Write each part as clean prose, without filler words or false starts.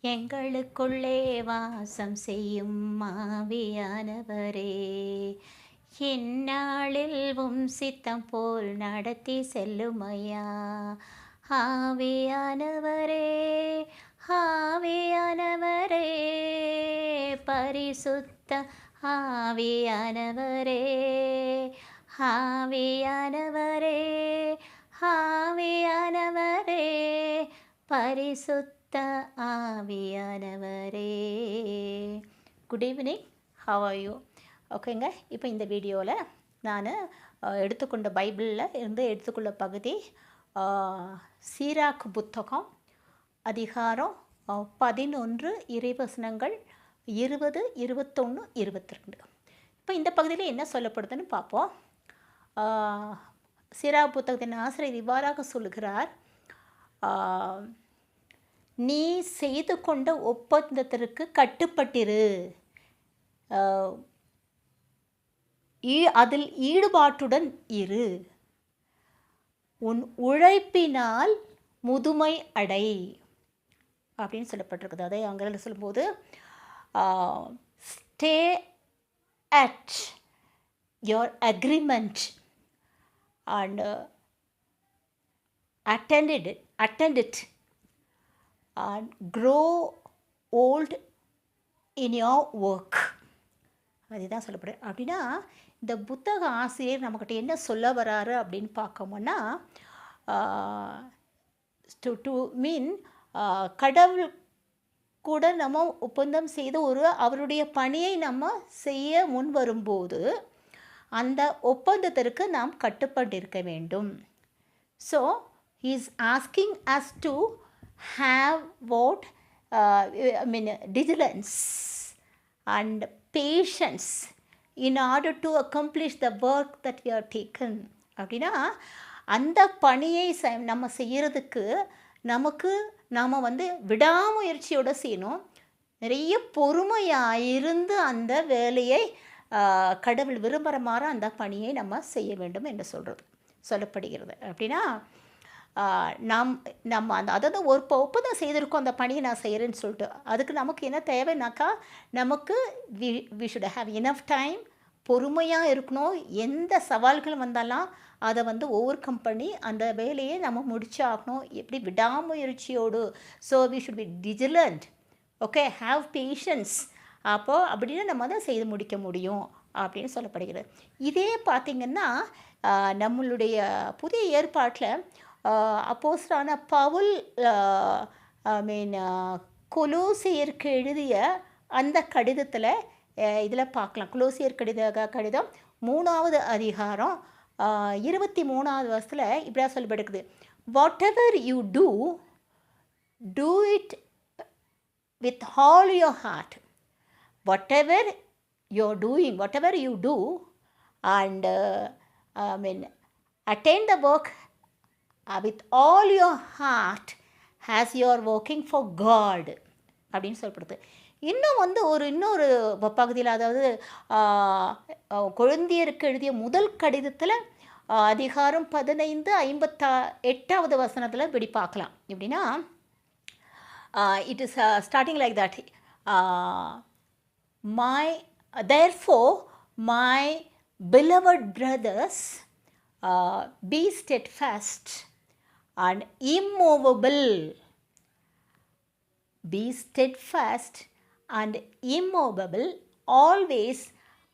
எங்களுக்குள்ளே வாசம் செய்யும் ஆவியானவரே, இந்நாளில் சித்தம் போல் நடத்தி செல்லுமையா. ஆவியானவரே, ஆவியானவரே, பரிசுத்த ஆவியானவரே, ஆவியானவரே, ஆவியானவரே, பரிசுத்த ஆவியானவரே. Good evening, how are you? ஓகேங்க. இப்போ இந்த வீடியோவில் நான் எடுத்துக்கொண்ட பைபிளில் இருந்து எடுத்துக்கொள்ள பகுதி சீராக்கு புத்தகம் அதிகாரம் 11 இறைவசனங்கள் 20, 21, 22. இப்போ இந்த பகுதியில் என்ன சொல்லப்படுதுன்னு பார்ப்போம். சீராக்கு புத்தகத்தின் ஆசிரியர் இவ்வாறாக சொல்கிறார்: நீ செய்து கொண்ட ஒப்பந்தத்திற்கு கட்டுப்பட்டிரு, அதில் ஈடுபாட்டுடன் இரு, உன் உழைப்பினால் முதுமை அடை அப்படின்னு சொல்லப்பட்டிருக்குது. அதை ஆங்கிலத்தில் சொல்லும்போது stay at your agreement and attend it and grow old in your work. அதுதான் சொல்லப்படுது. அப்படின்னா இந்த புத்தக ஆசிரியர் நம்மக்கிட்ட என்ன சொல்ல வராரு அப்படின்னு பார்க்கோம்னா, டு மீன் கடவுள் கூட நம்ம ஒப்பந்தம் செய்து அவருடைய பணியை நம்ம செய்ய முன் வரும்போது அந்த ஒப்பந்தத்திற்கு நாம் கட்டுப்பட்டிருக்க வேண்டும். So he is asking us to have what diligence and patience in order to accomplish the work that we are taken. அப்படின்னா அந்த பணியை நம்ம செய்கிறதுக்கு நாம் விடாமுயற்சியோடு செய்யணும். நிறைய பொறுமையாக இருந்து அந்த வேலையை கடவுள் விரும்புகிற மாதிரி அந்த பணியை நம்ம செய்ய வேண்டும் என்று சொல்லப்படுகிறது. அப்படின்னா நம்ம அதாவது ஒரு ஒப்பந்தம் செய்திருக்கோம், அந்த பணியை நான் செய்கிறேன்னு சொல்லிட்டு அதுக்கு நமக்கு என்ன தேவைனாக்கா, நமக்கு we should have enough time, பொறுமையாக இருக்கணும். எந்த சவால்கள் வந்தாலும் அதை ஓவர் கம் பண்ணி அந்த வேலையை நம்ம முடிச்சாகணும். எப்படி விடாமுயற்சியோடு. So we should be vigilant, okay, have patience. அப்போது அப்படின்னு நம்ம அதை செய்து முடிக்க முடியும் அப்படின்னு சொல்லப்படுகிறது. இதே பார்த்திங்கன்னா நம்மளுடைய புதிய ஏற்பாட்டில் அப்போஸ்தலனான பவுல் கொலோசியருக்கு எழுதிய அந்த கடிதத்தில் இதில் பார்க்கலாம். கொலோசியர் கடிதம் 3வது அதிகாரம் 23வது வருஷத்தில் இப்படியா சொல்லப்படுகிறது: what ever you do it with all your heart. Whatever you're doing, whatever you do, and attain the work with all your heart as you are working for God அப்படின்னு சொல்லப்படுது. இன்னும் இன்னொரு பகுதியில், அதாவது கொரிந்தியருக்கு எழுதிய முதல் கடிதத்தில் அதிகாரம் 15:58வது வசனத்தில் இப்படி பார்க்கலாம். எப்படின்னா it is starting like that: therefore my beloved brothers, be steadfast and immovable, be steadfast and immovable, always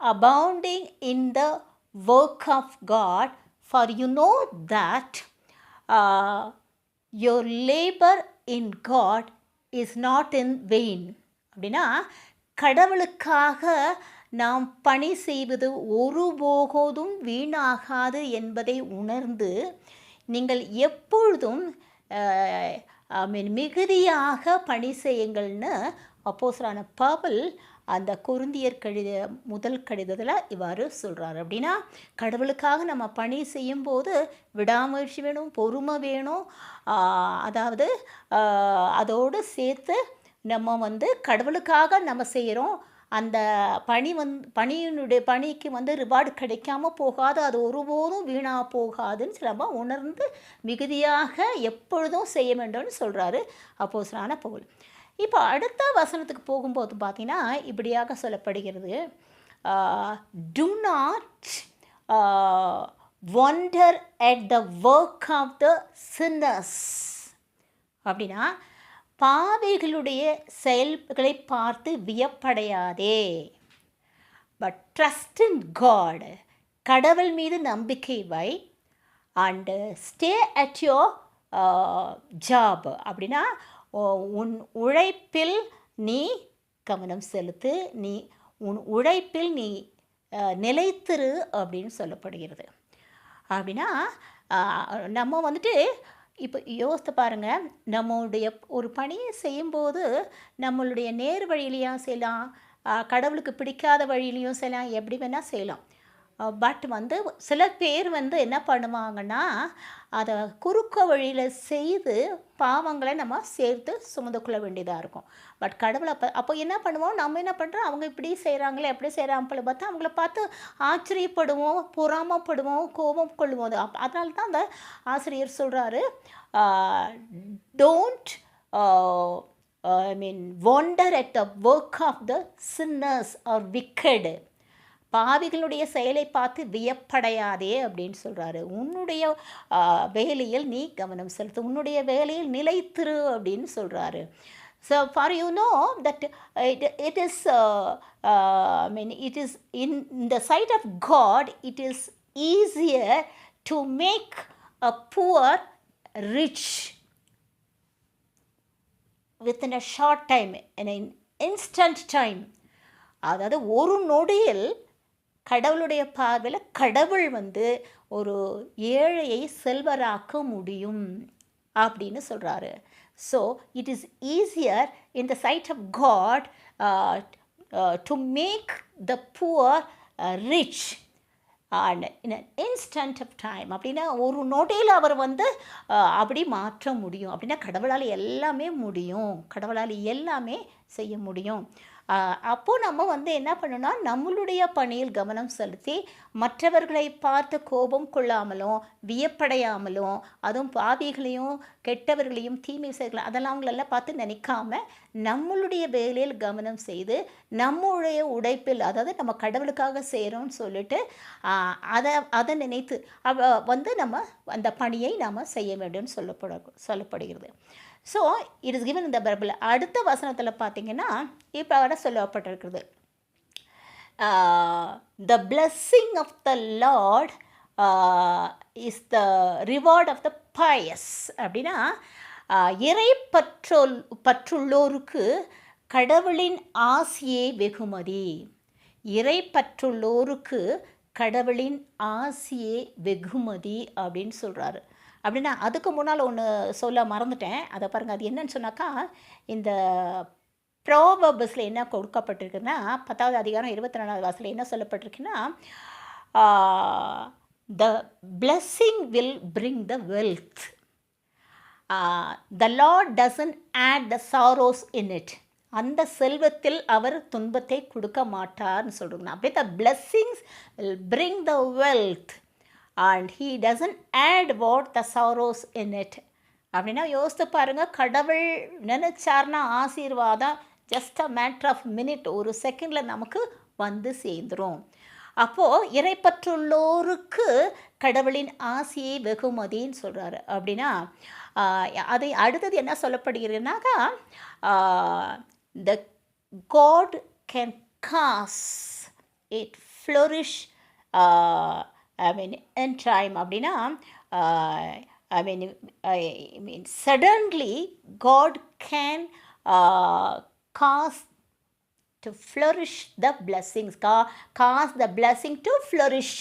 abounding in the work of God, for you know that your labor in God is not in vain. அப்படின்னா கடவுளுக்காக நாம் பணி செய்வது ஒருபோதும் வீணாகாது என்பதை உணர்ந்து நீங்கள் எப்பொழுதும் மிகுதியாக பணி செய்யுங்கள்னு அப்போஸ்தலனான பவுல் அந்த கொரிந்தியர் முதல் கடிதத்தில் இவ்வாறு சொல்கிறார். அப்படின்னா கடவுளுக்காக நம்ம பணி செய்யும்போது விடாமுயற்சி வேணும், பொறுமை வேணும். அதாவது அதோடு சேர்த்து நம்ம கடவுளுக்காக நம்ம செய்கிறோம். அந்த பணிக்கு ரிவார்டு கிடைக்காமல் போகாது, அது ஒருபோதும் வீணாக போகாதுன்னு நம்ம உணர்ந்து மிகுதியாக எப்பொழுதும் செய்ய வேண்டும்னு சொல்கிறாரு அப்போஸ்தலனான பவுல். இப்போ அடுத்த வசனத்துக்கு போகும்போது பார்த்தீங்கன்னா இப்படியாக சொல்லப்படுகிறது, do not wonder at the work of the sinners. அப்படின்னா பாவிகளுடைய செயல்களை பார்த்து வியப்படையாதே, பட் ட்ரஸ்ட் இன் காட், கடவுள் மீது நம்பிக்கை வை, and stay at your job. அப்படின்னா உன் உழைப்பில் நீ கவனம் செலுத்து, நீ உன் உழைப்பில் நீ நிலைத்திரு அப்படின்னு சொல்லப்படுகிறது. அப்படின்னா நம்ம வந்துட்டு இப்போ யோசித்து பாருங்கள், நம்மளுடைய ஒரு பணியை செய்யும்போது நம்மளுடைய நேர் வழியிலையும் செய்யலாம், கடவுளுக்கு பிடிக்காத வழியிலையும் செய்யலாம், எப்படி வேணால் செய்யலாம். பட் வந்து சில பேர் வந்து என்ன பண்ணுவாங்கன்னா, அதை குறுக்க வழியில் செய்து பாவங்களை நம்ம சேர்த்து சுமந்து கொள்ள வேண்டியதாக இருக்கும். பட் கடவுளை அப்போ என்ன பண்ணுவோம், நம்ம என்ன பண்ணுறோம், அவங்க இப்படி செய்கிறாங்களே எப்படி செய்கிறாங்களே பார்த்தா அவங்கள பார்த்து ஆச்சரியப்படுவோம், பொறாமப்படுவோம், கோபம் கொள்வோம். அதனால தான் அந்த ஆசிரியர் சொல்கிறாரு, don't wonder at the work of the sinners or wicked. பாவிகளுடைய செயலை பார்த்து வியப்படையாதே அப்படின்னு சொல்கிறாரு. உன்னுடைய வேலையில் நீ கவனம் செலுத்து, உன்னுடைய வேலையில் நிலைத்திரு அப்படின்னு சொல்கிறாரு. So for you know that it is it is in the sight of God, it is easier to make a poor rich within a short time, in an instant time. அதாவது ஒரு நொடியில் கடவுளுடைய பார்வையில் கடவுள் வந்து ஒரு ஏழையை செல்வராக்க முடியும் அப்படின்னு சொல்கிறாரு. So it is easier in the sight of God to make the poor rich and in an instant of time. அப்படின்னா ஒரு நொடியில் அவர் வந்து அப்படி மாற்ற முடியும். அப்படின்னா கடவுளால் எல்லாமே முடியும், கடவுளால் எல்லாமே செய்ய முடியும். அப்போது நம்ம வந்து என்ன பண்ணணும்னா, நம்மளுடைய பணியில் கவனம் செலுத்தி மற்றவர்களை பார்த்து கோபம் கொள்ளாமலும் வியப்படையாமலும், அதுவும் பாவிகளையும் கெட்டவர்களையும் தீமை செய்யலாம் அதெல்லாம் அவங்களெல்லாம் பார்த்து நினைக்காம நம்மளுடைய வேலையில் கவனம் செய்து நம்மளுடைய உழைப்பில், அதாவது நம்ம கடவுளுக்காக செய்கிறோம்னு சொல்லிட்டு அதை நினைத்து வந்து நம்ம அந்த பணியை நாம் செய்ய வேண்டும்னு சொல்லப்படுகிறது. ஸோ இட் இஸ் கிவன் இந்த பைபிள். அடுத்த வசனத்தில் பார்த்தீங்கன்னா இப்போ வர சொல்லப்பட்டிருக்கிறது, the blessing of the Lord is the reward of the pious. அப்படின்னா இறை பற்றுள்ளோருக்கு கடவுளின் ஆசியே வெகுமதி. இறை பற்றுள்ளோருக்கு கடவுளின் ஆசியே வெகுமதி அப்படின்னு சொல்கிறாரு. அப்படின்னா அதுக்கு முன்னால் ஒன்று சொல்ல மறந்துட்டேன், அதை பாருங்கள். அது என்னன்னு சொன்னாக்கா, இந்த ப்ரோவர்ப்ஸில் என்ன கொடுக்கப்பட்டிருக்குன்னா 10வது அதிகாரம் 24வது வாசலில் என்ன சொல்லப்பட்டிருக்குன்னா, the blessing will bring the wealth, the Lord doesn't add the sorrows in it. அந்த செல்வத்தில் அவர் துன்பத்தை கொடுக்க மாட்டார்னு சொல்கிறாங்க. அப்படியே the blessings will bring the wealth and he doesn't add what the sorrows in it. அப்படின்னா யோசித்து பாருங்கள், கடவுள் நினைச்சார்னா ஆசீர்வாதம் just a matter of minute, ஒரு செகண்டில் நமக்கு வந்து சேர்ந்துடும். அப்போது இறைப்பற்றுள்ளோருக்கு கடவுளின் ஆசியை வெகுமதின்னு சொல்கிறாரு. அப்படின்னா அதை அடுத்தது என்ன சொல்லப்படுகிறதுனாக்கா, the God can cause it flourish in time. அப்படின்னா suddenly God can cause to flourish the blessings, cause the blessing to flourish.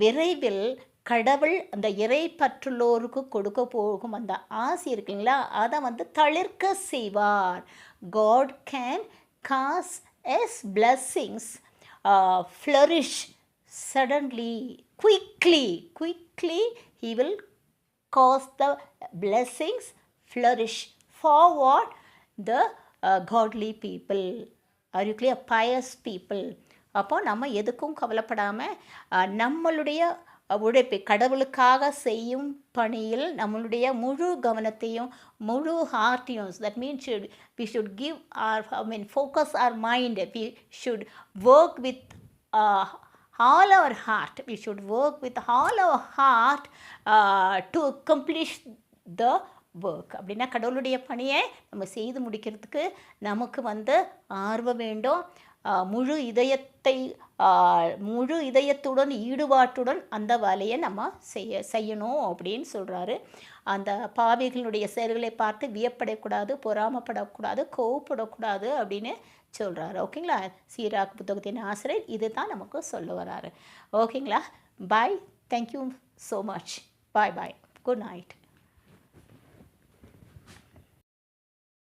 விரைவில் கடவுள் அந்த இறை பற்றுள்ளோருக்கு கொடுக்க போகும் அந்த ஆசி இருக்குங்களா, அதை வந்து தளிர்க்க செய்வார். God can cause his blessings flourish suddenly, quickly he will cause the blessings flourish forward the godly people. Are you clear? Pious people. அப்போ நம்ம எதுக்கும் கவலைப்படாமல் நம்மளுடைய உழைப்பு கடவுளுக்காக செய்யும் பணியில் நம்மளுடைய முழு கவனத்தையும் முழு ஹார்ட்டையும் that means we should give our focus our mind, we should work with all our heart, we should work with all our heart to accomplish the work. அப்படின்னா கடவுளுடைய பணியை நம்ம செய்து முடிக்கிறதுக்கு நமக்கு ஆர்வம் வேண்டும். முழு இதயத்துடன் ஈடுபாட்டுடன் அந்த வேலையை நம்ம செய்யணும் அப்படின்னு சொல்கிறாரு. அந்த பாவிகளுடைய செயல்களை பார்த்து வியப்படக்கூடாது, பொறாமப்படக்கூடாது, கோவப்படக்கூடாது அப்படின்னு சொல்கிறாரு. ஓகேங்களா? சீராக் புத்தகத்தின் ஆசிரியர் இது தான் நமக்கு சொல்ல வராரு. ஓகேங்களா? Bye. Thank you so much. Bye bye. Good night.